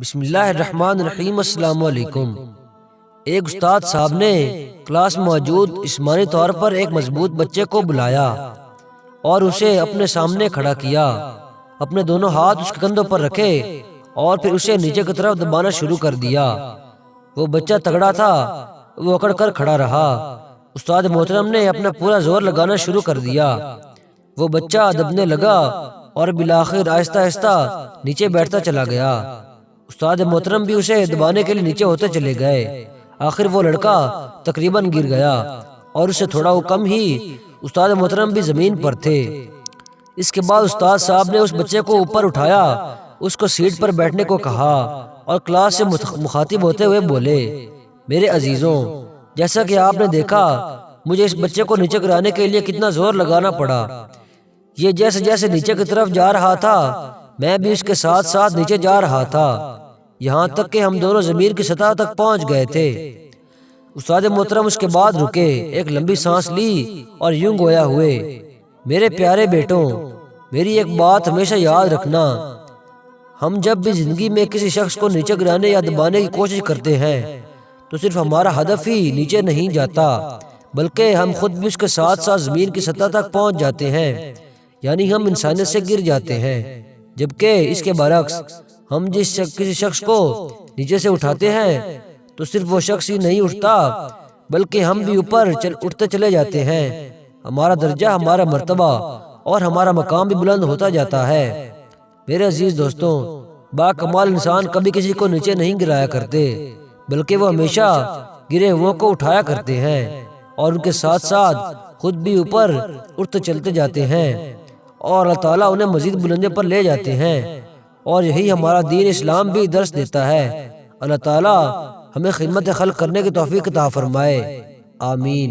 بسم اللہ الرحمن الرحیم۔ السلام علیکم۔ ایک استاد صاحب نے کلاس میں موجود جسمانی طور پر ایک مضبوط بچے کو بلایا اور اسے اپنے سامنے کھڑا کیا، اپنے دونوں ہاتھ اس کے کندھوں پر رکھے اور پھر اسے نیچے کی طرف دبانا شروع کر دیا۔ وہ بچہ تگڑا تھا، وہ اکڑ کر کھڑا رہا۔ استاد محترم نے اپنا پورا زور لگانا شروع کر دیا۔ وہ بچہ دبنے لگا اور بالآخر آہستہ آہستہ نیچے بیٹھتا چلا گیا۔ استاد محترم بھی اسے دبانے کے لیے نیچے ہوتے چلے گئے۔ آخر وہ لڑکا تقریباً گر گیا اور اسے تھوڑا کم ہی استاد محترم بھی زمین پر تھے۔ اس کے بعد استاد صاحب نے اس بچے کو اوپر اٹھایا، اس کو سیٹ پر بیٹھنے کو کہا اور کلاس سے مخاطب ہوتے ہوئے بولے، میرے عزیزوں، جیسا کہ آپ نے دیکھا مجھے اس بچے کو نیچے گرانے کے لیے کتنا زور لگانا پڑا۔ یہ جیسے جیسے نیچے کی طرف جا رہا تھا میں بھی اس کے ساتھ ساتھ نیچے جا رہا تھا، یہاں تک کہ ہم دونوں زمین کی سطح تک پہنچ گئے تھے۔ استاد محترم اس کے بعد رکے، ایک لمبی سانس لی اور یوں گویا ہوئے، میرے پیارے بیٹوں، میری ایک بات ہمیشہ یاد رکھنا، ہم جب بھی زندگی میں کسی شخص کو نیچے گرانے یا دبانے کی کوشش کرتے ہیں تو صرف ہمارا ہدف ہی نیچے نہیں جاتا بلکہ ہم خود بھی اس کے ساتھ ساتھ زمین کی سطح تک پہنچ جاتے ہیں، یعنی ہم انسانیت سے گر جاتے ہیں۔ جبکہ اس کے برعکس ہم کسی شخص کو نیچے سے اٹھاتے ہیں تو صرف وہ شخص ہی نہیں اٹھتا بلکہ ہم بھی اوپر اٹھتے چلے جاتے ہیں، ہمارا درجہ، ہمارا مرتبہ اور ہمارا مقام بھی بلند ہوتا جاتا ہے۔ میرے عزیز دوستوں، با کمال انسان کبھی کسی کو نیچے نہیں گرایا کرتے بلکہ وہ ہمیشہ گرے ہوئوں کو اٹھایا کرتے ہیں اور ان کے ساتھ ساتھ خود بھی اوپر اٹھتے چلتے جاتے ہیں اور اللہ تعالیٰ انہیں مزید بلندی پر لے جاتے ہیں، اور یہی ہمارا دین اسلام بھی درس دیتا ہے۔ اللہ تعالیٰ ہمیں خدمت خلق کرنے کی توفیق عطا فرمائے، آمین۔